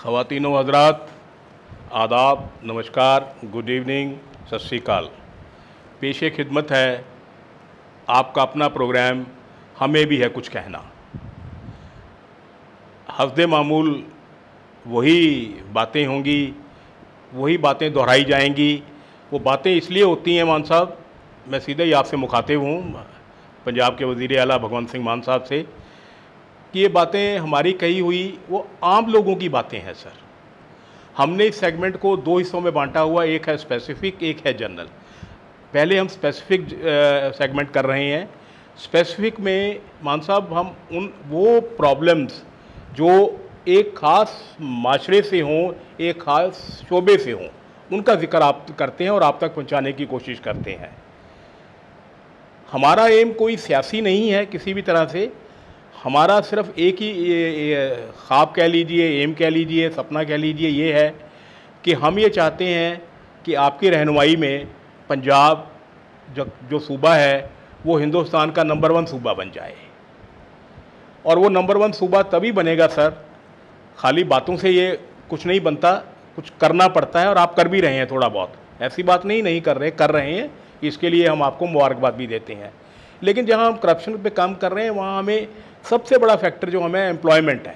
ख़वातीनो हज़रात, आदाब, नमस्कार, good evening, सत श्री अकाल। पेशे खिदमत है आपका अपना प्रोग्राम हमें भी है कुछ कहना। हफ्ते मामूल वही बातें होंगी, वही बातें दोहराई जाएंगी। वो बातें इसलिए होती हैं मान साहब, मैं सीधे ही आपसे मुखातिब हूँ पंजाब के वज़ीर आला भगवंत सिंह मान साहब से, कि ये बातें हमारी कही हुई वो आम लोगों की बातें हैं सर। हमने इस सेगमेंट को दो हिस्सों में बांटा हुआ, एक है स्पेसिफिक, एक है जनरल। पहले हम स्पेसिफिक सेगमेंट कर रहे हैं। स्पेसिफिक में मान साहब हम वो प्रॉब्लम्स जो एक ख़ास माशरे से हों, एक ख़ास शोबे से हों, उनका जिक्र आप करते हैं और आप तक पहुंचाने की कोशिश करते हैं। हमारा एम कोई सियासी नहीं है किसी भी तरह से। हमारा सिर्फ एक ही ख्वाब कह लीजिए, एम कह लीजिए, सपना कह लीजिए, ये है कि हम ये चाहते हैं कि आपकी रहनुमाई में पंजाब जो सूबा है वो हिंदुस्तान का नंबर 1 सूबा बन जाए। और वो नंबर 1 सूबा तभी बनेगा सर, खाली बातों से ये कुछ नहीं बनता, कुछ करना पड़ता है और आप कर भी रहे हैं थोड़ा बहुत। ऐसी बात नहीं कर रहे हैं। इसके लिए हम आपको मुबारकबाद भी देते हैं। लेकिन जहाँ हम करप्शन पे काम कर रहे हैं वहाँ हमें सबसे बड़ा फैक्टर जो हमें एम्प्लॉयमेंट है।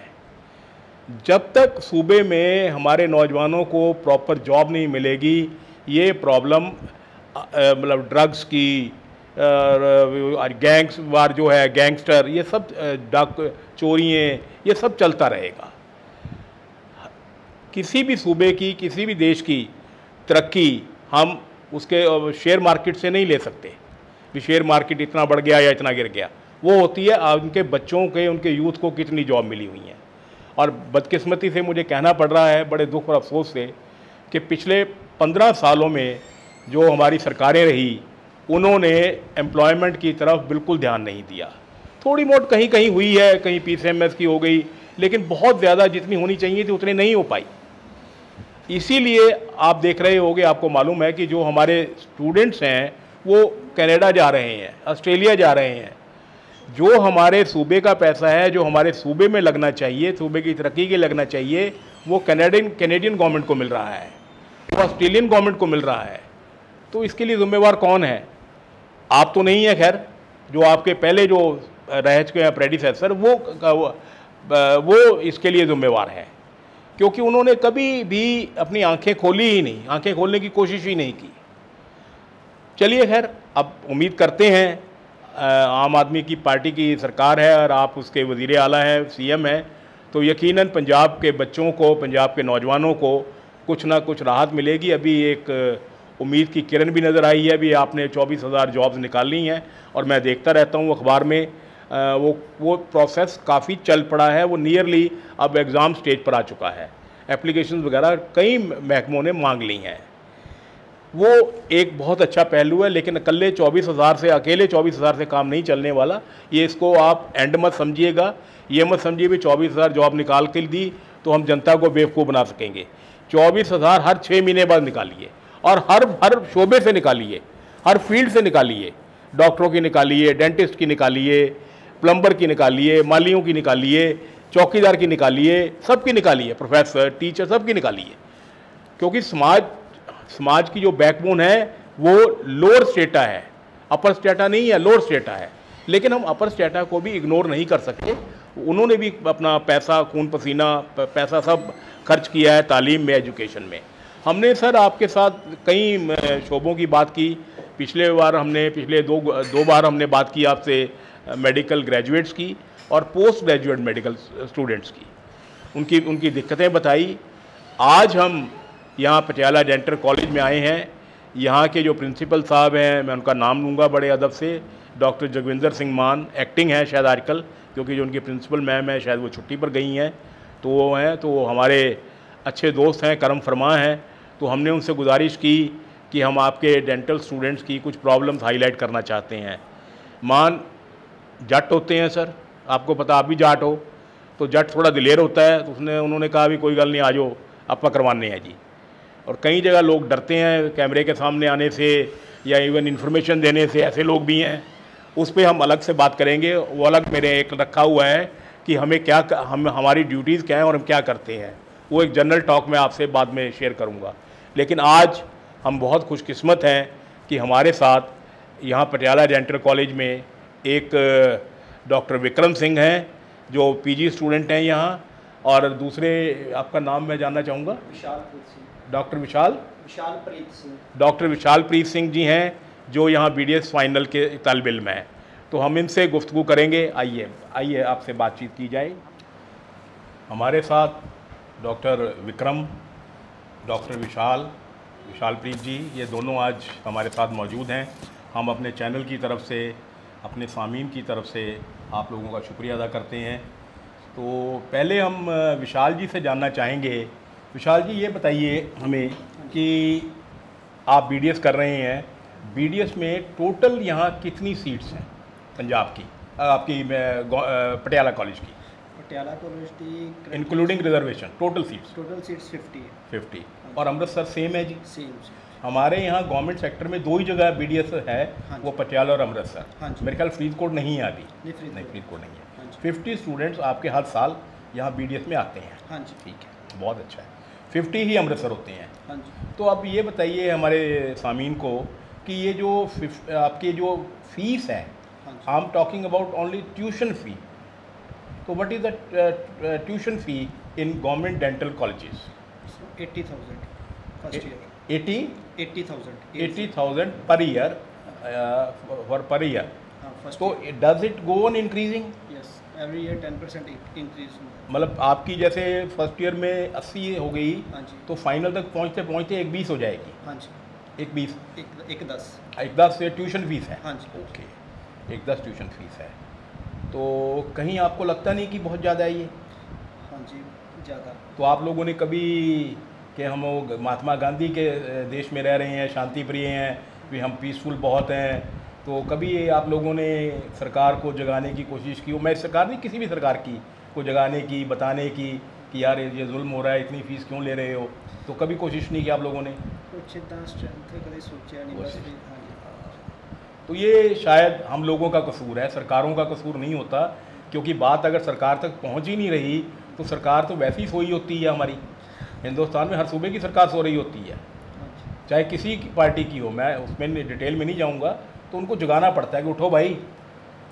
जब तक सूबे में हमारे नौजवानों को प्रॉपर जॉब नहीं मिलेगी, ये प्रॉब्लम मतलब ड्रग्स की, गैंग्स वार जो है, गैंगस्टर, ये सब डाक चोरियाँ, ये सब चलता रहेगा। किसी भी सूबे की, किसी भी देश की तरक्की हम उसके शेयर मार्केट से नहीं ले सकते कि शेयर मार्केट इतना बढ़ गया या इतना गिर गया। वो होती है उनके बच्चों के, उनके यूथ को कितनी जॉब मिली हुई हैं। और बदकिस्मती से मुझे कहना पड़ रहा है बड़े दुख और अफसोस से कि पिछले 15 सालों में जो हमारी सरकारें रही उन्होंने एम्प्लॉयमेंट की तरफ बिल्कुल ध्यान नहीं दिया। थोड़ी मोट कहीं कहीं हुई है, कहीं PCMS की हो गई, लेकिन बहुत ज़्यादा जितनी होनी चाहिए थी उतनी नहीं हो पाई। इसीलिए आप देख रहे होंगे, आपको मालूम है कि जो हमारे स्टूडेंट्स हैं वो कनाडा जा रहे हैं, ऑस्ट्रेलिया जा रहे हैं। जो हमारे सूबे का पैसा है, जो हमारे सूबे में लगना चाहिए, सूबे की तरक्की के लगना चाहिए, वो कैनेडियन गवर्नमेंट को मिल रहा है, वो ऑस्ट्रेलियन गवर्नमेंट को मिल रहा है। तो इसके लिए ज़िम्मेवार कौन है? आप तो नहीं है, खैर जो आपके पहले जो रह चुके हैं प्रेडिसेसर, वो इसके लिए ज़िम्मेवार है, क्योंकि उन्होंने कभी भी अपनी आंखें खोली ही नहीं, आंखें खोलने की कोशिश ही नहीं की। चलिए खैर, अब उम्मीद करते हैं, आम आदमी की पार्टी की सरकार है और आप उसके वज़ीर आला हैं, CM हैं, तो यकीनन पंजाब के बच्चों को, पंजाब के नौजवानों को कुछ ना कुछ राहत मिलेगी। अभी एक उम्मीद की किरण भी नज़र आई है। अभी आपने 24,000 जॉब्स निकाली हैं और मैं देखता रहता हूँ अखबार में, वो प्रोसेस काफ़ी चल पड़ा है। वो नियरली अब एग्ज़ाम स्टेज पर आ चुका है। एप्लीकेशंस वगैरह कई महकमों ने मांग ली हैं। वो एक बहुत अच्छा पहलू है, लेकिन अकेले 24,000 से काम नहीं चलने वाला। ये इसको आप एंड मत समझिएगा। ये मत समझिए भी 24,000 जॉब निकाल के दी तो हम जनता को बेवकूफ़ बना सकेंगे। 24,000 हर 6 महीने बाद निकालिए और हर शोबे से निकालिए, हर फील्ड से निकालिए। डॉक्टरों की निकालिए, डेंटिस्ट की निकालिए, प्लम्बर की निकालिए, मालियों की निकालिए, चौकीदार की निकालिए, सबकी निकालिए, प्रोफेसर, टीचर, सबकी निकालिए। क्योंकि समाज की जो बैकबोन है वो लोअर स्टेटा है, अपर स्टेटा नहीं है, लोअर स्टेटा है। लेकिन हम अपर स्टेटा को भी इग्नोर नहीं कर सकते। उन्होंने भी अपना पैसा, खून पसीना, पैसा सब खर्च किया है तालीम में, एजुकेशन में। हमने सर आपके साथ कई शोबों की बात की। पिछले दो बार हमने बात की आपसे मेडिकल ग्रेजुएट्स की और पोस्ट ग्रेजुएट मेडिकल स्टूडेंट्स की, उनकी दिक्कतें बताई। आज हम यहाँ पटियाला डेंटल कॉलेज में आए हैं। यहाँ के जो प्रिंसिपल साहब हैं, मैं उनका नाम लूँगा बड़े अदब से, डॉक्टर जगविंदर सिंह मान, एक्टिंग है शायद आजकल, क्योंकि जो उनकी प्रिंसिपल मैम है शायद वो छुट्टी पर गई हैं, तो वो हैं, तो वो हमारे अच्छे दोस्त हैं, करम फरमा हैं। तो हमने उनसे गुजारिश की कि हम आपके डेंटल स्टूडेंट्स की कुछ प्रॉब्लम्स हाईलाइट करना चाहते हैं। मान जट होते हैं सर, आपको पता, आप भी जाट हो, तो जट थोड़ा दिलेर होता है। तो उन्होंने कहा भी कोई गल नहीं, आ जाओ, आप करवाने हैं जी। और कई जगह लोग डरते हैं कैमरे के सामने आने से या इवन इन्फॉर्मेशन देने से, ऐसे लोग भी हैं। उस पर हम अलग से बात करेंगे। वो अलग मेरे एक रखा हुआ है कि हमारी ड्यूटीज़ क्या हैं और हम क्या करते हैं। वो एक जनरल टॉक मैं आपसे बाद में शेयर करूँगा। लेकिन आज हम बहुत खुशकिस्मत हैं कि हमारे साथ यहाँ पटियाला डेंटल कॉलेज में एक डॉक्टर विक्रम सिंह हैं जो पीजी स्टूडेंट हैं यहाँ, और दूसरे आपका नाम मैं जानना चाहूँगा। विशालप्रीत सिंह। डॉक्टर विशालप्रीत सिंह। डॉक्टर विशालप्रीत सिंह जी हैं जो यहाँ BDS फाइनल के तालिब इल्म हैं। तो हम इनसे गुफ्तगू करेंगे। आइए आपसे बातचीत की जाए। हमारे साथ डॉक्टर विक्रम, डॉक्टर विशालप्रीत जी, ये दोनों आज हमारे साथ मौजूद हैं। हम अपने चैनल की तरफ से, अपने सामीन की तरफ से आप लोगों का शुक्रिया अदा करते हैं। तो पहले हम विशाल जी से जानना चाहेंगे। विशाल जी, ये बताइए हमें कि आप BDS कर रहे हैं, BDS में टोटल यहाँ कितनी सीट्स हैं पंजाब की, आपकी पटियाला कॉलेज की? पटियाला कॉलेज की इंक्लूडिंग रिजर्वेशन टोटल सीट्स 50 है। 50। और अमृतसर सेम है जी? सेम। हमारे यहाँ गवर्नमेंट सेक्टर में 2 ही जगह BDS है, वो पटियाला और अमृतसर। हाँ जी। मेरे ख्याल फरीदकोट नहीं है अभी। नहीं, फरीदकोट नहीं है। 50 स्टूडेंट्स आपके हर साल यहाँ BDS में आते हैं। हाँ जी। ठीक है, बहुत अच्छा है। 50 ही अमृतसर होते हैं। हाँ जी। तो अब ये बताइए हमारे सामीन को कि ये जो आपके जो फीस है, I am talking about only tuition fee, तो what is the tuition fee in government dental colleges? 80,000 first year. 80,000 per year, per year. तो does it go on increasing? Yes, every year 10% increase. मतलब आपकी जैसे first year में 80 हो गई, हाँ जी, तो फाइनल तक पहुँचते पहुँचते 120 हो जाएगी। हाँ जी, 120, 110 से ट्यूशन फीस है। हाँ जी। ओके, 110 ट्यूशन फीस है। तो कहीं आपको लगता नहीं कि बहुत ज़्यादा है ये? हाँ जी, ज़्यादा। तो आप लोगों ने कभी कि हम वो महात्मा गांधी के देश में रह रहे हैं, शांति प्रिय हैं, भी हम पीसफुल बहुत हैं, तो कभी आप लोगों ने सरकार को जगाने की कोशिश की? मैं सरकार नहीं, किसी भी सरकार की को जगाने की, बताने की कि यार ये जुल्म हो रहा है, इतनी फ़ीस क्यों ले रहे हो? तो कभी कोशिश नहीं की आप लोगों ने? कुछ इतना स्ट्रेंथ कभी सोचा नहीं, बस। हाँ जी। तो ये शायद हम लोगों का कसूर है, सरकारों का कसूर नहीं होता, क्योंकि बात अगर सरकार तक पहुंच ही नहीं रही तो सरकार तो वैसी ही सोई होती है। हमारी हिंदुस्तान में हर सूबे की सरकार सो रही होती है, चाहे किसी की पार्टी की हो। मैं उसमें डिटेल में नहीं जाऊंगा। तो उनको जगाना पड़ता है कि उठो भाई,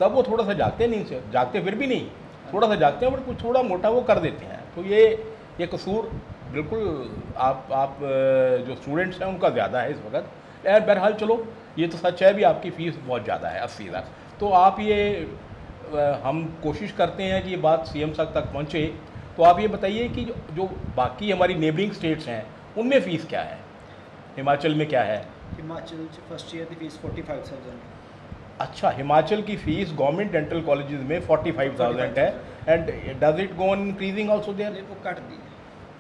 तब वो थोड़ा सा जागते नहीं, जागते फिर भी नहीं, थोड़ा सा जागते हैं, बट कुछ थोड़ा मोटा वो कर देते हैं। तो ये कसूर बिल्कुल आप जो स्टूडेंट्स हैं उनका ज़्यादा है इस वक्त। बहरहाल चलो, ये तो सच है भी, आपकी फ़ीस बहुत ज़्यादा है, 80 लाख। तो आप ये हम कोशिश करते हैं कि ये बात CM साहब तक पहुँचे। तो आप ये बताइए कि जो बाकी हमारी नेबरिंग स्टेट्स हैं उनमें फ़ीस क्या है? हिमाचल में क्या है? हिमाचल फर्स्ट ईयर की फीस 45,000। अच्छा, हिमाचल की फ़ीस गवर्नमेंट डेंटल कॉलेजेस में 45,000 है। And does it go on increasing also there? वो काट दी।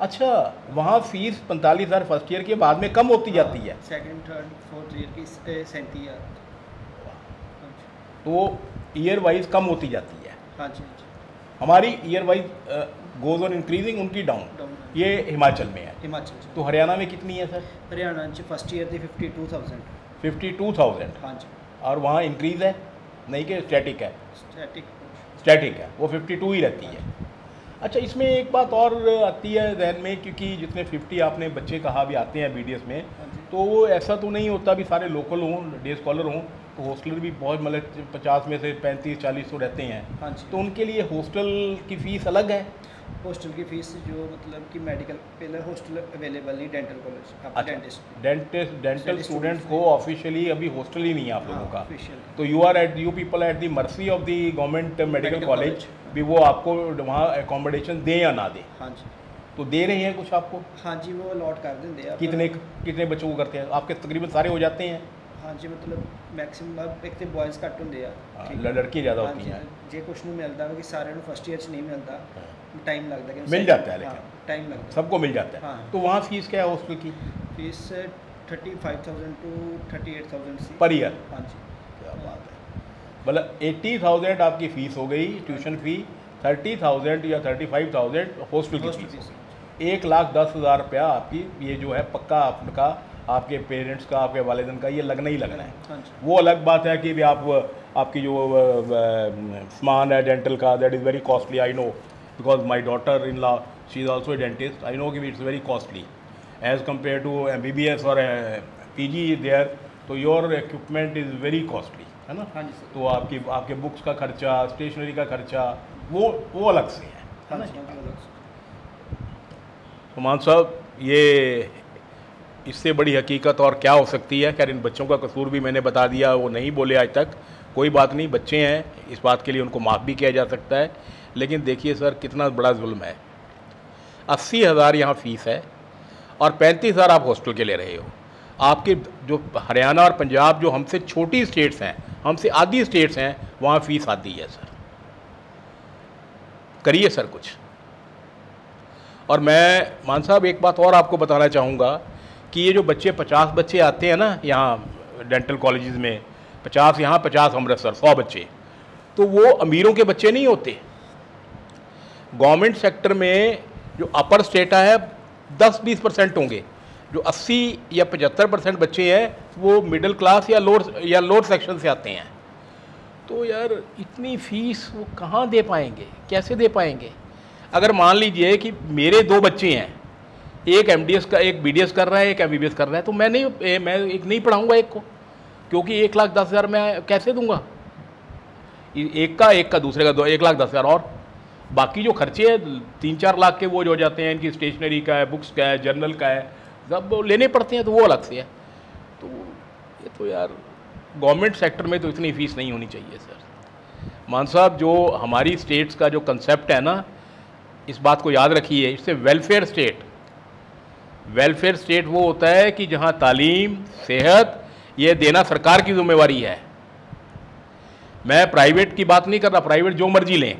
अच्छा, वहाँ फ़ीस 45,000 फर्स्ट ईयर के बाद में कम होती जाती है? सेकंड, थर्ड, फोर्थ ईयर की 37,000। तो ईयर वाइज कम होती जाती है? हाँ जी। हमारी year wise goes on increasing, उनकी डाउन। ये हिमाचल में है। हिमाचल। तो हरियाणा में कितनी है सर? हरियाणा फर्स्ट ईयर थी 52,000। 52,000। हाँ जी। और वहाँ इंक्रीज़ है नहीं कि स्टैटिक है? स्टैटिक है, वो 52 ही रहती है। अच्छा, इसमें एक बात और आती है जहन में, क्योंकि जितने 50 आपने बच्चे कहा भी आते हैं BDS में, तो वो ऐसा तो नहीं होता भी सारे लोकल हों, डे स्कॉलर हों, तो हॉस्टलर भी बहुत, मतलब 50 में से 35-40 तो रहते हैं। हाँ जी। तो उनके लिए हॉस्टल की फ़ीस अलग है? हॉस्टल की फ़ीस जो मतलब कि मेडिकल, पहले हॉस्टल अवेलेबल नहीं डेंटल कॉलेज। डेंटल स्टूडेंट्स को ऑफिशियली अभी हॉस्टल ही नहीं है आप लोगों का। तो you people at the mercy of the government medical college, भी वो आपको वहाँ एकोमोडेशन दें या ना दें। हाँ जी। तो दे रहे हैं कुछ आपको? हाँ जी, वो अलॉट कर देंगे। कितने बच्चों को करते हैं? आपके तकरीबन सारे हो जाते हैं? हाँ जी, मतलब मैक्सिमम एक तो बॉयज़ घट होंगे आ, लड़की ज़्यादा होती हैं। जे कुछ नहीं मिलता कि सारे फर्स्ट ईयर नहीं मिलता, टाइम लगता है। मिल जाता है, लेकिन टाइम लगता है, सबको मिल जाता है। हाँ। तो वहाँ फीस क्या है हॉस्टल की? Fees 35,000 to 38,000 per year? हाँ जी। क्या बात है, मतलब 80,000 आपकी फ़ीस हो गई ट्यूशन फ़ी, 30,000 या 35,000 हॉस्टल की फीस। 1,10,000 रुपया आपकी ये जो है पक्का आपका, आपके पेरेंट्स का, आपके वालिदैन का ये लगना ही लगना है। वो अलग बात है कि भी आपकी जो सामान है डेंटल का, that is very costly, I know, because my daughter in law she is also a dentist, I know कि it's very costly as compare to MBBS और PG देयर, तो your equipment is very costly, है ना। हाँ जी sir. तो आपके books का खर्चा, स्टेशनरी का खर्चा, वो अलग से है ना। तो मान साहब, ये इससे बड़ी हकीकत और क्या हो सकती है। खैर, इन बच्चों का कसूर भी मैंने बता दिया, वो नहीं बोले आज तक, कोई बात नहीं, बच्चे हैं, इस बात के लिए उनको माफ़ भी किया जा सकता है। लेकिन देखिए सर, कितना बड़ा जुल्म है। 80,000 यहाँ फ़ीस है और 35,000 आप हॉस्टल के ले रहे हो। आपके जो हरियाणा और पंजाब जो हमसे छोटी स्टेट्स हैं, हमसे आधी स्टेट्स हैं, वहाँ फ़ीस आधी है सर। करिए सर कुछ। और मैं मान साहब एक बात और आपको बताना चाहूँगा कि ये जो बच्चे 50 बच्चे आते हैं ना यहाँ डेंटल कॉलेजेस में, 50 यहाँ 50 अमृतसर, 100 बच्चे, तो वो अमीरों के बच्चे नहीं होते। गवर्नमेंट सेक्टर में जो अपर स्टेटा है 10-20% होंगे, जो 80 या 75% बच्चे हैं वो मिडिल क्लास या लोअर सेक्शन से आते हैं। तो यार इतनी फ़ीस वो कहाँ दे पाएंगे, कैसे दे पाएंगे। अगर मान लीजिए कि मेरे 2 बच्चे हैं, एक MDS का, एक BDS कर रहा है, एक MBBS कर रहा है, तो मैं एक नहीं पढ़ाऊँगा एक को, क्योंकि 1,10,000 मैं कैसे दूंगा। एक का दूसरे का 1,10,000, और बाकी जो खर्चे हैं 3-4 लाख के वो जो हो जाते हैं, इनकी स्टेशनरी का है, बुक्स का है, जर्नल का है, सब लेने पड़ते हैं, तो वो अलग से है। तो ये तो यार गवर्नमेंट सेक्टर में तो इतनी फ़ीस नहीं होनी चाहिए सर। मान साहब, जो हमारी स्टेट्स का जो कंसेप्ट है ना, इस बात को याद रखिए, इससे वेलफेयर स्टेट वो होता है कि जहाँ तालीम, सेहत, ये देना सरकार की जिम्मेवारी है। मैं प्राइवेट की बात नहीं कर रहा, प्राइवेट जो मर्जी लें,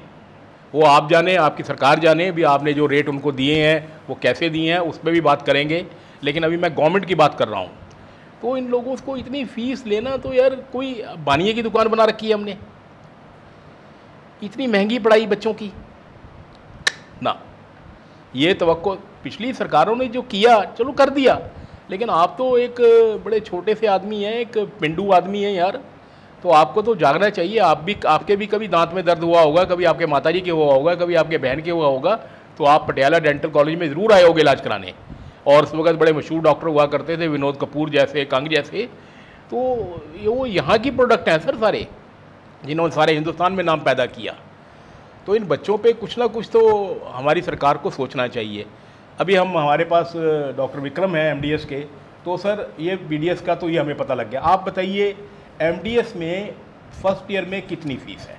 वो आप जाने, आपकी सरकार जाने भी, आपने जो रेट उनको दिए हैं वो कैसे दिए हैं, उस पर भी बात करेंगे। लेकिन अभी मैं गवर्नमेंट की बात कर रहा हूँ। तो इन लोगों को इतनी फ़ीस लेना, तो यार कोई बानिए की दुकान बना रखी है हमने, इतनी महंगी पढ़ाई बच्चों की ना। ये तवक्को पिछली सरकारों ने जो किया, चलो कर दिया, लेकिन आप तो एक बड़े छोटे से आदमी हैं, एक पिंडू आदमी हैं यार, तो आपको तो जागना चाहिए। आपके भी कभी दांत में दर्द हुआ होगा, कभी आपके माताजी के हुआ होगा, कभी आपके बहन के हुआ होगा, तो आप पटियाला डेंटल कॉलेज में ज़रूर आए होगे इलाज कराने। और उस वक्त बड़े मशहूर डॉक्टर हुआ करते थे, विनोद कपूर जैसे, कंग जैसे। तो वो यहाँ की प्रोडक्ट हैं सर सारे, जिन्होंने सारे हिंदुस्तान में नाम पैदा किया। तो इन बच्चों पे कुछ ना कुछ तो हमारी सरकार को सोचना चाहिए। अभी हमारे पास डॉक्टर विक्रम हैं MDS के, तो सर ये BDS का तो ये हमें पता लग गया। आप बताइए MDS में फर्स्ट ईयर में कितनी फ़ीस है?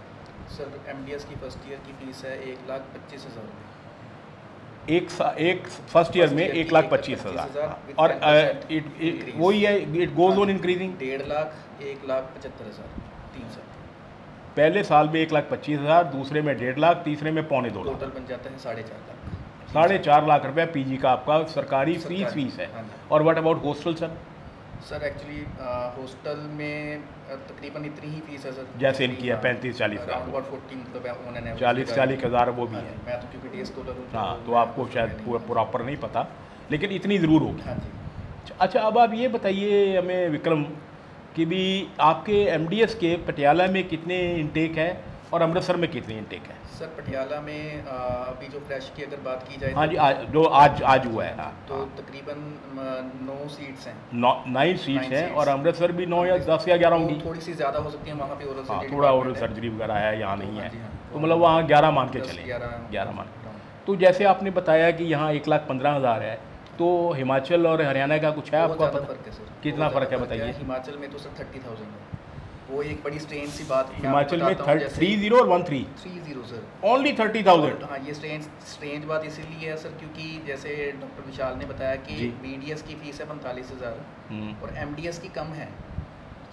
सर MDS की फर्स्ट ईयर की फ़ीस है 1,25,000 रुपये। एक फर्स्ट ईयर में 1,25,000, और वही है, it goes on increasing. 1.5 lakh, 1,75,000, 3 साल। पहले साल में 1,25,000, दूसरे में 1.5 लाख, तीसरे में 2.25 लाख, टोटल बन जाता है 4.5 लाख। 4.5 लाख रुपए PG का आपका सरकारी फीस है। और what about hostel sir? Sir actually hostel में तकरीबन इतनी ही फीस है सर, जैसे इनकी है 35-40 हज़ार, 40-40 हज़ार वो भी है। मैं तो क्योंकि डे स्कॉलर हूँ, हाँ, तो आपको शायद प्रॉपर नहीं पता, लेकिन इतनी ज़रूर होगी। हाँ जी। अच्छा, अब आप ये बताइए हमें विक्रम कि भी आपके MDS के पटियाला में कितने इंटेक है और अमृतसर में कितनी इंटेक है? सर पटियाला में अभी जो फ्रेश की अगर बात की जाए, हाँ जी, जो आज हुआ है, तो तकरीबन 9 सीट्स हैं, 9 सीट्स हैं, और अमृतसर भी 9 या 10 या 11 होंगी, थोड़ी सी ज़्यादा हो सकती है वहाँ पे ओरल सर्जरी, थोड़ा ओरल सर्जरी वगैरह है, यहाँ नहीं है, तो मतलब वहाँ 11 मान के चलें, 11 मान। तो जैसे आपने बताया कि यहाँ 1,15,000 है, तो हिमाचल और हरियाणा का कुछ है आपको पता? फ़र्क है सर, कितना फ़र्क है बताइए? हिमाचल में तो सर 30,000 है, वो एक बड़ी स्ट्रेंज सी बात है। हिमाचल में 30 और 13? 30 सर, ओनली 30,000। हाँ, ये स्ट्रेंज बात इसीलिए है सर क्योंकि जैसे डॉक्टर विशाल ने बताया कि BDS की फ़ीस है 45,000 और MDS की कम है,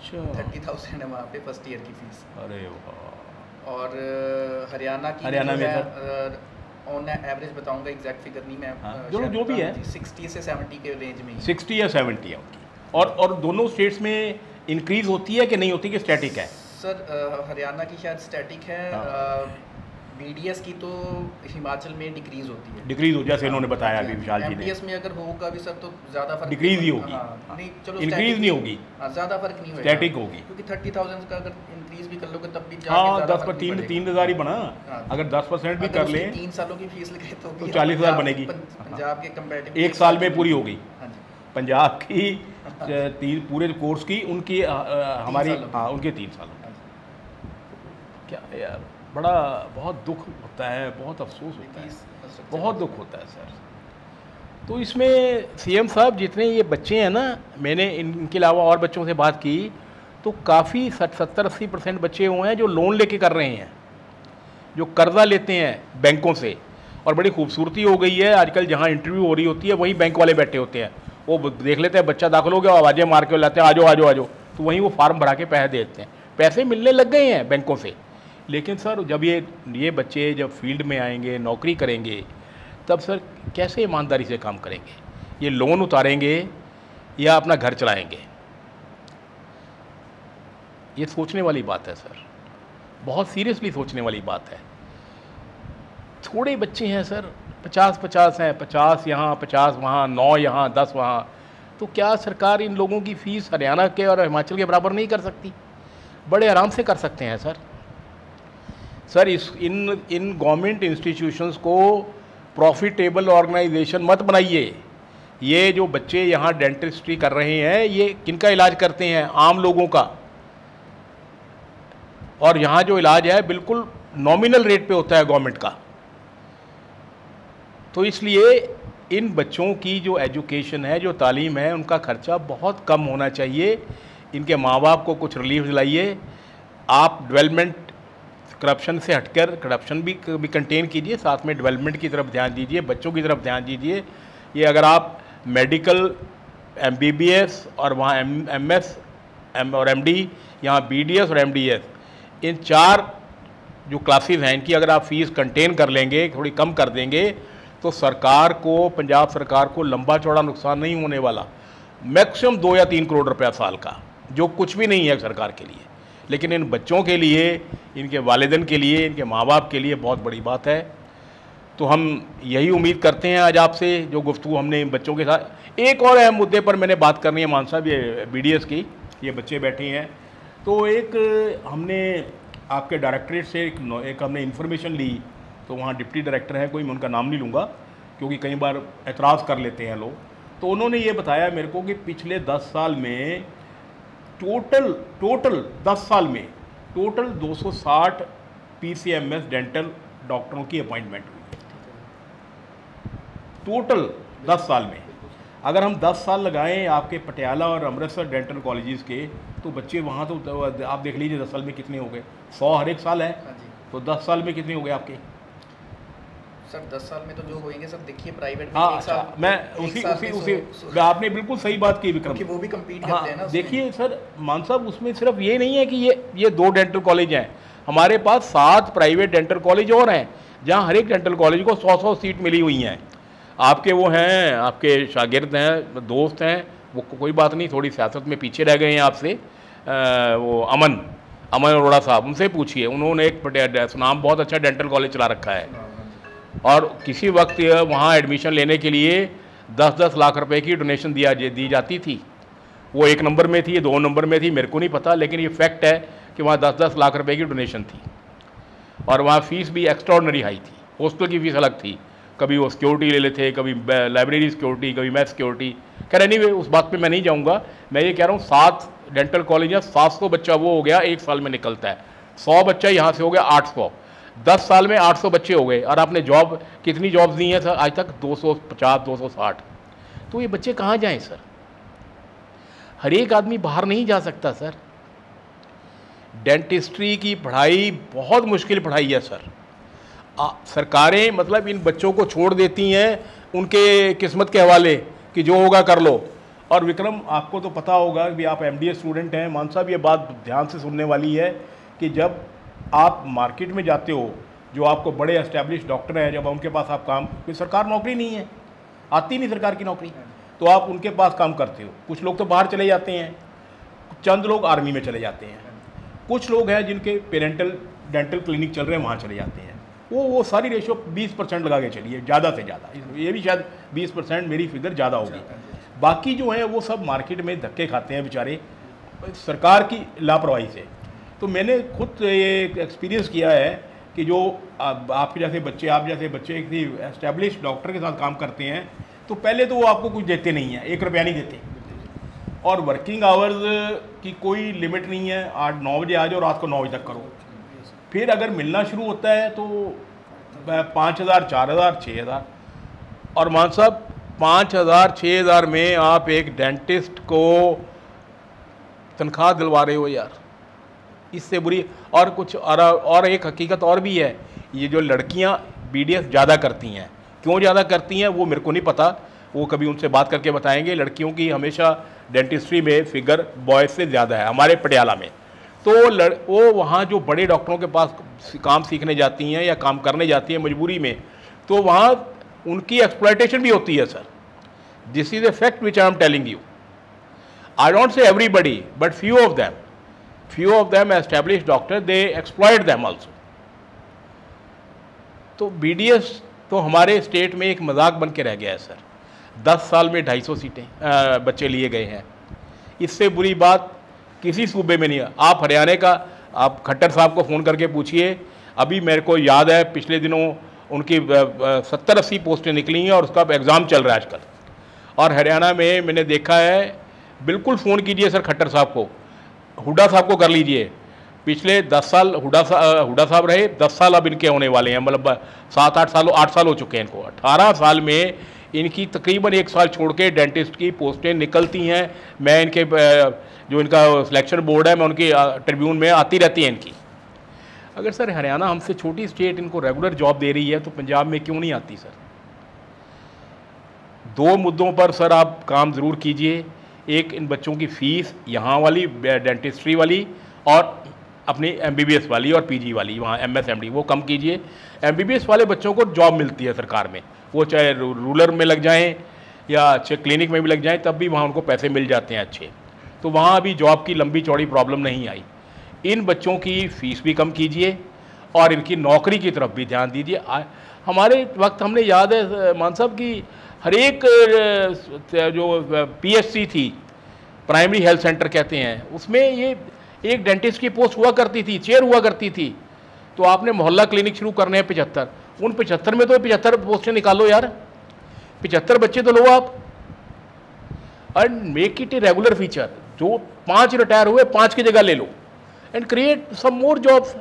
30,000 है वहाँ पे फर्स्ट ईयर की फ़ीस। अरे वाह। और हरियाणा में सर ऑन एवरेज बताऊंगा, एग्जैक्ट फिगर नहीं मैं, जो भी है 60 से 70 के रेंज में, 60 या 70 है उनकी। और दोनों स्टेट्स में इंक्रीज होती है कि नहीं होती, कि स्टैटिक है? सर हरियाणा की शायद स्टैटिक है, बीडीएस की तो हिमाचल में डिक्रीज होती है, डिक्रीज हो, जैसे इन्होंने बताया अभी विशाल जी ने। एमडीएस में अगर होगा भी सर तो ज़्यादा फर्क डिक्रीज ही होगी, नहीं चलो इंक्रीज नहीं होगी, ज़्यादा फर्क नहीं होगा, स्टैटिक होगी, क्योंकि 30,000 का अगर इंक्रीज भी कर लोगे तब भी हाँ 10 पर 3,000 ही बना, अगर 10% भी कर लें 3 सालों की फीस लगे तो 40,000 बनेगी, पंजाब के कंपैरेटिव 1 साल में पूरी होगी। पंजाब की पूरे कोर्स की उनकी हमारी उनके 3 साल। क्या यार, बड़ा बहुत दुख होता है, बहुत अफसोस होता है, बहुत दुख होता है सर। तो इसमें सीएम साहब जितने ये बच्चे हैं ना, मैंने इनके अलावा और बच्चों से बात की तो काफ़ी 70-80% बच्चे हुए हैं जो लोन लेके कर रहे हैं, जो कर्जा लेते हैं बैंकों से। और बड़ी खूबसूरती हो गई है आजकल, जहाँ इंटरव्यू हो रही होती है वहीं बैंक वाले बैठे होते हैं, वो देख लेते हैं बच्चा दाखिल हो गया, आवाज़ें मार के लाते हैं आ जाओ आ जाओ आ जाओ, तो वहीं वो फार्म भरा के पैसे दे देते हैं, पैसे मिलने लग गए हैं बैंकों से। लेकिन सर जब ये बच्चे जब फील्ड में आएंगे, नौकरी करेंगे, तब सर कैसे ईमानदारी से काम करेंगे? ये लोन उतारेंगे या अपना घर चलाएंगे? ये सोचने वाली बात है सर, बहुत सीरियसली सोचने वाली बात है। थोड़े बच्चे हैं सर, 50-50 हैं, 50 यहाँ 50 वहाँ, 9 यहाँ 10 वहाँ, तो क्या सरकार इन लोगों की फ़ीस हरियाणा के और हिमाचल के बराबर नहीं कर सकती? बड़े आराम से कर सकते हैं सर। इन गवर्नमेंट इंस्टीट्यूशंस को प्रॉफिटेबल ऑर्गेनाइजेशन मत बनाइए। ये जो बच्चे यहाँ डेंटिस्ट्री कर रहे हैं, ये किनका इलाज करते हैं? आम लोगों का। और यहाँ जो इलाज है बिल्कुल नॉमिनल रेट पे होता है गवर्नमेंट का। तो इसलिए इन बच्चों की जो एजुकेशन है, जो तालीम है, उनका खर्चा बहुत कम होना चाहिए। इनके माँ बाप को कुछ रिलीफ दिलाइए। आप डेवलपमेंट, करप्शन से हटकर करप्शन भी कंटेन कीजिए, साथ में डेवलपमेंट की तरफ ध्यान दीजिए, बच्चों की तरफ ध्यान दीजिए। ये अगर आप मेडिकल MBBS और वहाँ MS और MD, यहाँ BDS और MDS, इन 4 जो क्लासेस हैं, इनकी अगर आप फीस कंटेन कर लेंगे, थोड़ी कम कर देंगे, तो सरकार को, पंजाब सरकार को लंबा चौड़ा नुकसान नहीं होने वाला। मैक्सिमम 2 या 3 करोड़ रुपया साल का, जो कुछ भी नहीं है सरकार के लिए, लेकिन इन बच्चों के लिए, इनके वालिदैन के लिए, इनके माँ बाप के लिए बहुत बड़ी बात है। तो हम यही उम्मीद करते हैं आज आपसे जो गुफ्तगू हमने इन बच्चों के साथ। एक और अहम मुद्दे पर मैंने बात करनी है मान साहब, ये BDS की, ये बच्चे बैठे हैं, तो एक हमने आपके डायरेक्टरेट से एक हमने इन्फॉर्मेशन ली, तो वहाँ डिप्टी डायरेक्टर है कोई, मैं उनका नाम नहीं लूँगा क्योंकि कई बार एतराज़ कर लेते हैं लोग। तो उन्होंने ये बताया मेरे को कि पिछले 10 साल में टोटल 10 साल में टोटल 260 PCMS डेंटल डॉक्टरों की अपॉइंटमेंट हुई टोटल 10 साल में। अगर हम 10 साल लगाएं आपके पटियाला और अमृतसर डेंटल कॉलेजेस के, तो बच्चे वहाँ तो आप देख लीजिए 10 साल में कितने हो गए, 100 हर एक साल है, तो 10 साल में कितने हो गए आपके? सर 10 साल में तो जो होंगे सर, देखिए प्राइवेट में हाँ, एक साल, मैं उसी आपने बिल्कुल सही बात की विक्रम, वो भी कम्पीट करते हैं ना। देखिए सर मान साहब, उसमें सिर्फ ये नहीं है कि ये 2 डेंटल कॉलेज हैं, हमारे पास 7 प्राइवेट डेंटल कॉलेज और हैं, जहाँ हर एक डेंटल कॉलेज को 100-100 सीट मिली हुई हैं। आपके वो हैं, आपके शागिर्द हैं, दोस्त हैं, वो कोई बात नहीं, थोड़ी सियासत में पीछे रह गए हैं आपसे, वो अमन अरोड़ा साहब, उनसे पूछिए, उन्होंने एक सुनाम बहुत अच्छा डेंटल कॉलेज चला रखा है, और किसी वक्त वहाँ एडमिशन लेने के लिए 10-10 लाख रुपए की डोनेशन दी जाती थी। वो 1 नंबर में थी, 2 नंबर में थी, मेरे को नहीं पता, लेकिन ये फैक्ट है कि वहाँ 10-10 लाख रुपए की डोनेशन थी, और वहाँ फ़ीस भी एक्स्ट्राऑर्डिनरी हाई थी। हॉस्टल की फ़ीस अलग थी, कभी वो सिक्योरिटी ले लेते, कभी लाइब्रेरी सिक्योरिटी, कभी मैथ सिक्योरिटी। खैर एनीवे उस बात पे मैं नहीं जाऊँगा, मैं ये कह रहा हूँ 7 डेंटल कॉलेज है, 700 बच्चा वो हो गया, 1 साल में निकलता है, 100 बच्चा यहाँ से हो गया 800, 10 साल में 800 बच्चे हो गए। और आपने जॉब, कितनी जॉब्स दी हैं सर आज तक? 250-260। तो ये बच्चे कहाँ जाएं सर? हर एक आदमी बाहर नहीं जा सकता सर। डेंटिस्ट्री की पढ़ाई बहुत मुश्किल पढ़ाई है सर। सरकारें मतलब इन बच्चों को छोड़ देती हैं उनके किस्मत के हवाले कि जो होगा कर लो। और विक्रम, आपको तो पता होगा कि आप MDS स्टूडेंट हैं, मान साहब ये बात ध्यान से सुनने वाली है कि जब आप मार्केट में जाते हो, जो आपको बड़े एस्टैब्लिश डॉक्टर हैं, जब उनके पास आप काम, कोई सरकार नौकरी नहीं है, आती नहीं सरकार की नौकरी, तो आप उनके पास काम करते हो। कुछ लोग तो बाहर चले जाते हैं, चंद लोग आर्मी में चले जाते हैं, कुछ लोग हैं जिनके पेरेंटल डेंटल क्लिनिक चल रहे हैं, वहाँ चले जाते हैं। वो सारी रेशो 20% लगा के चलिए, ज़्यादा से ज़्यादा, ये भी शायद 20% मेरी फिगर ज़्यादा होगी। बाकी जो है वो सब मार्केट में धक्के खाते हैं बेचारे सरकार की लापरवाही से। तो मैंने खुद ये एक्सपीरियंस किया है कि जो आपके जैसे बच्चे, आप जैसे बच्चे किसी एस्टेब्लिश डॉक्टर के साथ काम करते हैं तो पहले तो वो आपको कुछ देते नहीं हैं, 1 रुपया नहीं देते, और वर्किंग आवर्स की कोई लिमिट नहीं है, 8-9 बजे आ जाओ, रात को 9 बजे तक करो। फिर अगर मिलना शुरू होता है तो 5,000, 4,000, 6,000, और मान साहब 5,000, 6,000 में आप एक डेंटिस्ट को तनख्वाह दिलवा रहे हो यार, इससे बुरी और कुछ। और एक हकीकत और भी है, ये जो लड़कियां BDS ज़्यादा करती हैं, क्यों ज़्यादा करती हैं वो मेरे को नहीं पता, वो कभी उनसे बात करके बताएंगे। लड़कियों की हमेशा डेंटिस्ट्री में फिगर बॉयज़ से ज़्यादा है हमारे पटियाला में। तो वो वहाँ जो बड़े डॉक्टरों के पास काम सीखने जाती हैं या काम करने जाती हैं मजबूरी में, तो वहाँ उनकी एक्सप्लॉयटेशन भी होती है sir. This is a fact which I am telling you. I don't say everybody but few of them established doctors, they exploit them also। तो BDS तो हमारे स्टेट में एक मजाक बन के रह गया है सर। 10 साल में 250 सीटें बच्चे लिए गए हैं, इससे बुरी बात किसी सूबे में नहीं है। आप हरियाणा का, आप खट्टर साहब को फ़ोन करके पूछिए, अभी मेरे को याद है पिछले दिनों उनकी 70-80 पोस्टें निकली हैं और उसका एग्ज़ाम चल रहा है आजकल। और हरियाणा में मैंने देखा है, बिल्कुल फ़ोन कीजिए सर खट्टर साहब को, हुड्डा साहब को कर लीजिए। पिछले 10 साल हुड्डा साहब रहे, 10 साल अब इनके होने वाले हैं, मतलब 8 साल हो चुके हैं इनको। 18 साल में इनकी तकरीबन 1 साल छोड़ के डेंटिस्ट की पोस्टें निकलती हैं। मैं इनके जो इनका सिलेक्शन बोर्ड है, मैं उनकी ट्रिब्यून में आती रहती है इनकी। अगर सर हरियाणा हमसे छोटी स्टेट इनको रेगुलर जॉब दे रही है तो पंजाब में क्यों नहीं आती सर? 2 मुद्दों पर सर आप काम ज़रूर कीजिए। एक, इन बच्चों की फ़ीस यहाँ वाली डेंटिस्ट्री वाली और अपनी MBBS वाली और PG वाली, वहाँ MS MD वो कम कीजिए। MBBS वाले बच्चों को जॉब मिलती है सरकार में, वो चाहे रूरल में लग जाएं या चाहे क्लिनिक में भी लग जाएं, तब भी वहाँ उनको पैसे मिल जाते हैं अच्छे। तो वहाँ अभी जॉब की लंबी चौड़ी प्रॉब्लम नहीं आई। इन बच्चों की फ़ीस भी कम कीजिए और इनकी नौकरी की तरफ भी ध्यान दीजिए। हमारे वक्त हमने याद है मान साहब की हर एक जो PHC थी, प्राइमरी हेल्थ सेंटर कहते हैं, उसमें ये एक डेंटिस्ट की पोस्ट हुआ करती थी, चेयर हुआ करती थी। तो आपने मोहल्ला क्लिनिक शुरू करने हैं 75, उन 75 में तो 75 पोस्टें निकालो यार, 75 बच्चे तो लो आप, and make it a regular feature. जो 5 रिटायर हुए 5 की जगह ले लो and create some more jobs.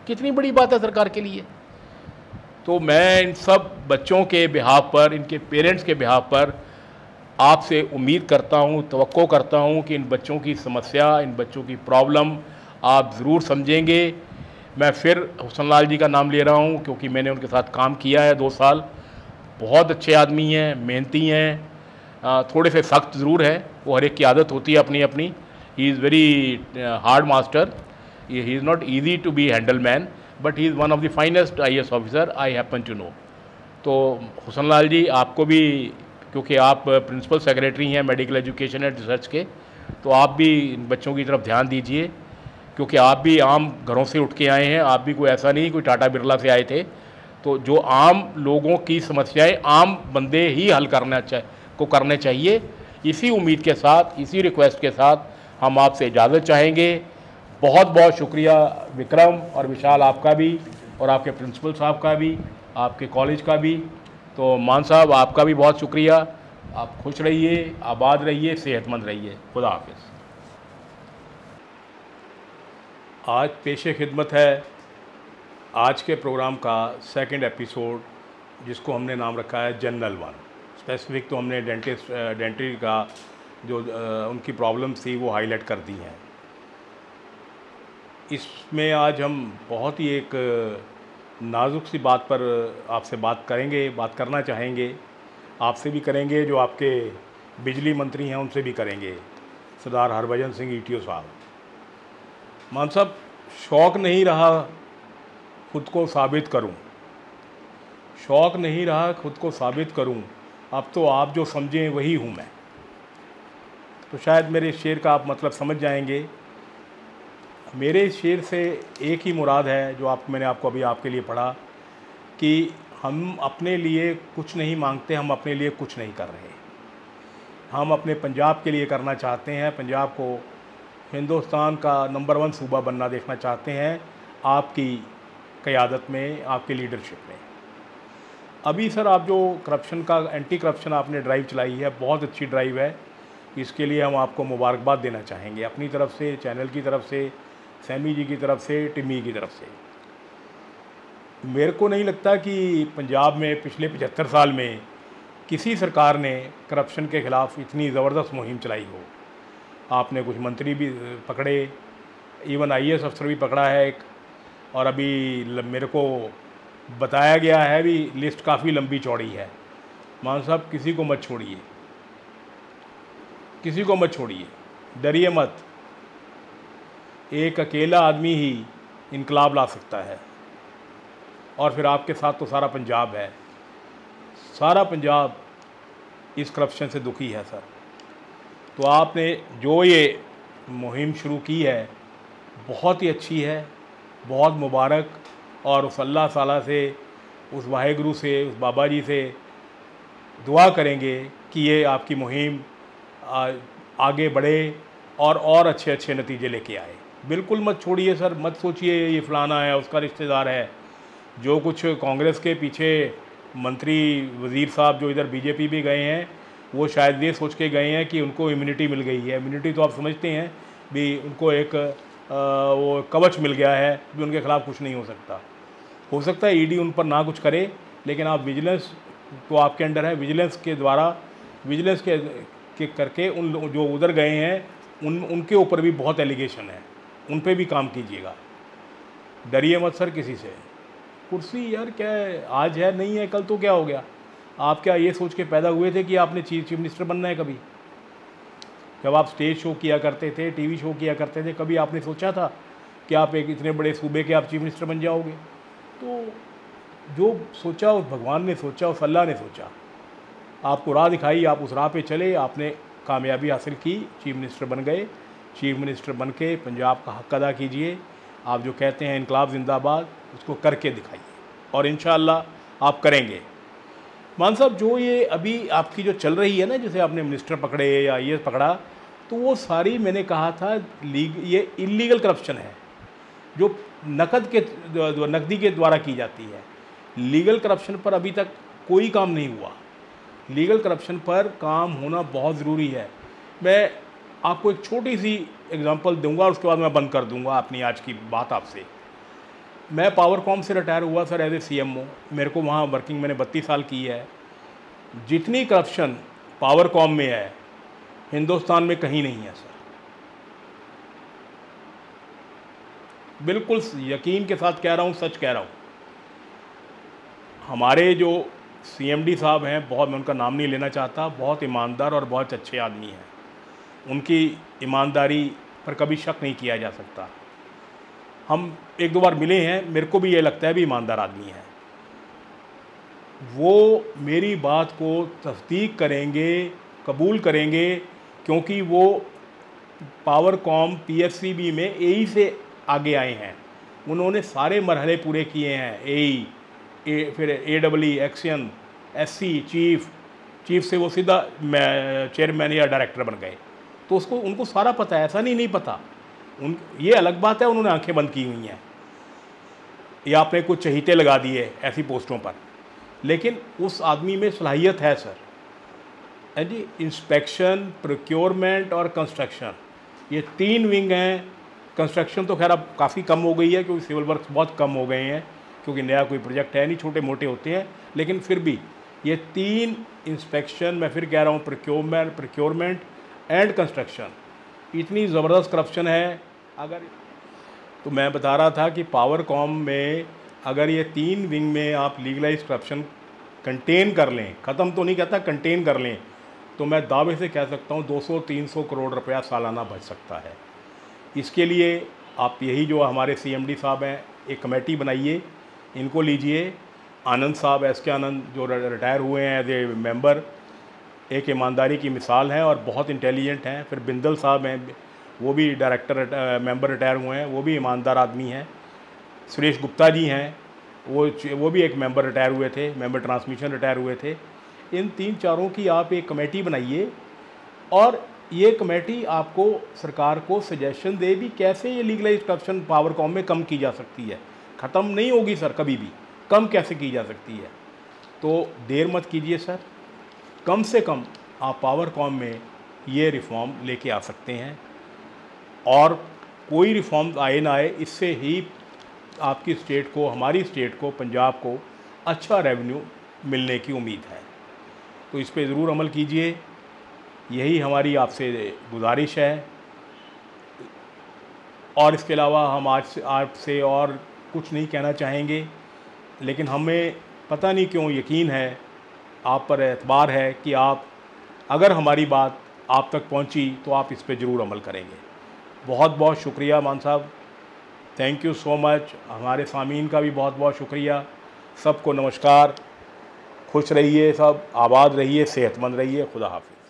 कितनी बड़ी बात है सरकार के लिए। तो मैं इन सब बच्चों के बिहाफ पर, इनके पेरेंट्स के बिहाफ पर आपसे उम्मीद करता हूँ, तवक्को करता हूँ कि इन बच्चों की समस्या, इन बच्चों की प्रॉब्लम आप ज़रूर समझेंगे। मैं फिर हुसन लाल जी का नाम ले रहा हूँ क्योंकि मैंने उनके साथ काम किया है 2 साल। बहुत अच्छे आदमी हैं, मेहनती हैं, थोड़े से सख्त ज़रूर है, वो हर एक की आदत होती है अपनी अपनी। He is very hard master, he is not easy to be handle man, but he is one of the finest IAS officer I happen to know. तो हुसन लाल जी, आपको भी, क्योंकि आप प्रिंसिपल सेक्रेटरी हैं मेडिकल एजुकेशन एंड रिसर्च के, तो आप भी इन बच्चों की तरफ ध्यान दीजिए, क्योंकि आप भी आम घरों से उठ के आए हैं। आप भी कोई ऐसा नहीं कोई टाटा बिरला से आए थे। तो जो आम लोगों की समस्याएं आम बंदे ही हल करने चाहिए। इसी उम्मीद के साथ, इसी रिक्वेस्ट के साथ हम आपसे इजाज़त चाहेंगे। बहुत बहुत शुक्रिया विक्रम और विशाल, आपका भी और आपके प्रिंसिपल साहब का भी, आपके कॉलेज का भी। तो मान साहब, आपका भी बहुत शुक्रिया। आप खुश रहिए, आबाद रहिए, सेहतमंद रहिए। खुदा हाफिज़। आज पेशे खिदमत है आज के प्रोग्राम का 2nd एपिसोड, जिसको हमने नाम रखा है जनरल 1। स्पेसिफिक तो हमने डेंटिस्ट का जो उनकी प्रॉब्लम्स थी वो हाईलाइट कर दी हैं। इसमें आज हम बहुत ही एक नाजुक सी बात पर आपसे बात करना चाहेंगे। आपसे भी करेंगे, जो आपके बिजली मंत्री हैं उनसे भी करेंगे, सरदार हरभजन सिंह ETO साहब। मान साहब, शौक़ नहीं रहा खुद को साबित करूं, शौक़ नहीं रहा खुद को साबित करूं, अब तो आप जो समझें वही हूं मैं। तो शायद मेरे शेर का आप मतलब समझ जाएंगे। मेरे शेर से एक ही मुराद है जो मैंने आपको अभी आपके लिए पढ़ा कि हम अपने लिए कुछ नहीं मांगते, हम अपने लिए कुछ नहीं कर रहे। हम अपने पंजाब के लिए करना चाहते हैं, पंजाब को हिंदुस्तान का नंबर 1 सूबा बनना देखना चाहते हैं आपकी क़यादत में, आपकी लीडरशिप में। अभी सर आप जो करप्शन का एंटी करप्शन आपने ड्राइव चलाई है, बहुत अच्छी ड्राइव है। इसके लिए हम आपको मुबारकबाद देना चाहेंगे अपनी तरफ से, चैनल की तरफ से, सैमी जी की तरफ से, टिम्मी की तरफ से। मेरे को नहीं लगता कि पंजाब में पिछले 75 साल में किसी सरकार ने करप्शन के ख़िलाफ़ इतनी ज़बरदस्त मुहिम चलाई हो। आपने कुछ मंत्री भी पकड़े, इवन IAS अफसर भी पकड़ा है एक, और अभी मेरे को बताया गया है भी लिस्ट काफ़ी लंबी चौड़ी है। मान साहब, किसी को मत छोड़िए, किसी को मत छोड़िए, डरिए मत। एक अकेला आदमी ही इनकलाब ला सकता है, और फिर आपके साथ तो सारा पंजाब है। सारा पंजाब इस करप्शन से दुखी है सर। तो आपने जो ये मुहिम शुरू की है बहुत ही अच्छी है, बहुत मुबारक। और उस अल्लाह ताला से, उस वाहेगुरु से, उस बाबा जी से दुआ करेंगे कि ये आपकी मुहिम आगे बढ़े और अच्छे अच्छे नतीजे लेके आए। बिल्कुल मत छोड़िए सर, मत सोचिए ये फ़लाना है, उसका रिश्तेदार है। जो कुछ कांग्रेस के पीछे मंत्री वज़ीर साहब जो इधर बीजेपी भी गए हैं, वो शायद ये सोच के गए हैं कि उनको इम्यूनिटी मिल गई है। इम्यूनिटी तो आप समझते हैं भी, उनको एक वो कवच मिल गया है भी, उनके ख़िलाफ़ कुछ नहीं हो सकता है ईडी उन पर ना कुछ करे, लेकिन आप विजिलेंस तो आपके अंडर है, विजिलेंस के द्वारा, विजिलेंस के करके उन जो उधर गए हैं उनके ऊपर भी बहुत एलिगेशन है, उन पे भी काम कीजिएगा। डरिए मत सर किसी से। कुर्सी यार क्या है, आज है नहीं है कल तो क्या हो गया। आप क्या ये सोच के पैदा हुए थे कि आपने चीफ मिनिस्टर बनना है? कभी जब आप स्टेज शो किया करते थे, टीवी शो किया करते थे, कभी आपने सोचा था कि आप एक इतने बड़े सूबे के आप चीफ मिनिस्टर बन जाओगे? तो जो सोचा उस भगवान ने सोचा, उस अल्लाह ने सोचा, आपको राह दिखाई, आप उस राह पे चले, आपने कामयाबी हासिल की, चीफ मिनिस्टर बन गए। चीफ मिनिस्टर बन के पंजाब का हक अदा कीजिए। आप जो कहते हैं इनकलाब जिंदाबाद, उसको करके दिखाइए, और इंशाअल्लाह आप करेंगे। मान साहब, जो ये अभी आपकी जो चल रही है ना, जैसे आपने मिनिस्टर पकड़े या ये पकड़ा, तो वो सारी मैंने कहा था ये इलीगल करप्शन है जो नकदी के द्वारा की जाती है। लीगल करप्शन पर अभी तक कोई काम नहीं हुआ। लीगल करप्शन पर काम होना बहुत ज़रूरी है। मैं आपको एक छोटी सी एग्जांपल दूंगा, उसके बाद मैं बंद कर दूंगा अपनी आज की बात आपसे। मैं पावरकॉम से रिटायर हुआ सर एज ए CMO। मेरे को वहाँ वर्किंग मैंने 32 साल की है। जितनी करप्शन पावरकॉम में है, हिंदुस्तान में कहीं नहीं है सर। बिल्कुल यकीन के साथ कह रहा हूँ, सच कह रहा हूँ। हमारे जो CMD साहब हैं, बहुत, मैं उनका नाम नहीं लेना चाहता, बहुत ईमानदार और बहुत अच्छे आदमी हैं। उनकी ईमानदारी पर कभी शक नहीं किया जा सकता। हम एक दो बार मिले हैं, मेरे को भी ये लगता है भी ईमानदार आदमी है। वो मेरी बात को तस्दीक करेंगे, कबूल करेंगे, क्योंकि वो पावरकॉम PFCB में AE से आगे आए हैं। उन्होंने सारे मरहले पूरे किए हैं। AE, फिर AEE, एक्शन, SC, चीफ से वो सीधा चेयरमैन या डायरेक्टर बन गए। तो उनको सारा पता है, ऐसा नहीं पता। ये अलग बात है उन्होंने आंखें बंद की हुई हैं या आपने कुछ चहीते लगा दिए ऐसी पोस्टों पर, लेकिन उस आदमी में सलाहियत है सर। है जी, इंस्पेक्शन, प्रोक्योरमेंट और कंस्ट्रक्शन, ये 3 विंग हैं। कंस्ट्रक्शन तो खैर अब काफ़ी कम हो गई है, क्योंकि सिविल वर्क्स बहुत कम हो गए हैं, क्योंकि नया कोई प्रोजेक्ट है नहीं, छोटे मोटे होते हैं। लेकिन फिर भी ये 3 इंस्पेक्शन, मैं फिर कह रहा हूँ, प्रोक्योरमेंट एंड कंस्ट्रक्शन, इतनी ज़बरदस्त करप्शन है। अगर तो मैं बता रहा था कि पावरकॉम में अगर ये 3 विंग में आप लीगलाइज करप्शन कंटेन कर लें, ख़त्म तो नहीं कहता, कंटेन कर लें, तो मैं दावे से कह सकता हूँ 200-300 करोड़ रुपया सालाना बच सकता है। इसके लिए आप यही जो हमारे CMD साहब हैं, एक कमेटी बनाइए, इनको लीजिए। आनंद साहब, SK आनंद, जो रिटायर हुए हैं एज ए मेंबर, एक ईमानदारी की मिसाल हैं और बहुत इंटेलिजेंट हैं। फिर बिंदल साहब हैं, वो भी डायरेक्टर मेंबर रिटायर हुए हैं, वो भी ईमानदार आदमी हैं। सुरेश गुप्ता जी हैं, वो भी एक मेंबर रिटायर हुए थे, मेंबर ट्रांसमिशन रिटायर हुए थे। इन 3-4 की आप एक कमेटी बनाइए और ये कमेटी आपको सरकार को सजेशन दे भी कैसे ये लीगलाइज करप्शन पावरकॉम में कम की जा सकती है। ख़त्म नहीं होगी सर कभी भी, कम कैसे की जा सकती है। तो देर मत कीजिए सर, कम से कम आप पावरकॉम में ये रिफ़ॉर्म लेके आ सकते हैं और कोई रिफ़ॉर्म आए ना आए, इससे ही आपकी स्टेट को, हमारी स्टेट को, पंजाब को अच्छा रेवेन्यू मिलने की उम्मीद है। तो इस पे ज़रूर अमल कीजिए, यही हमारी आपसे गुजारिश है। और इसके अलावा हम आज आपसे और कुछ नहीं कहना चाहेंगे, लेकिन हमें पता नहीं क्यों यकीन है, आप पर एतबार है कि आप, अगर हमारी बात आप तक पहुंची तो आप इस पे ज़रूर अमल करेंगे। बहुत बहुत शुक्रिया मान साहब, थैंक यू सो मच। हमारे सामीन का भी बहुत बहुत शुक्रिया। सबको नमस्कार, खुश रहिए, सब आबाद रहिए, सेहतमंद रहिए। खुदा हाफिज़।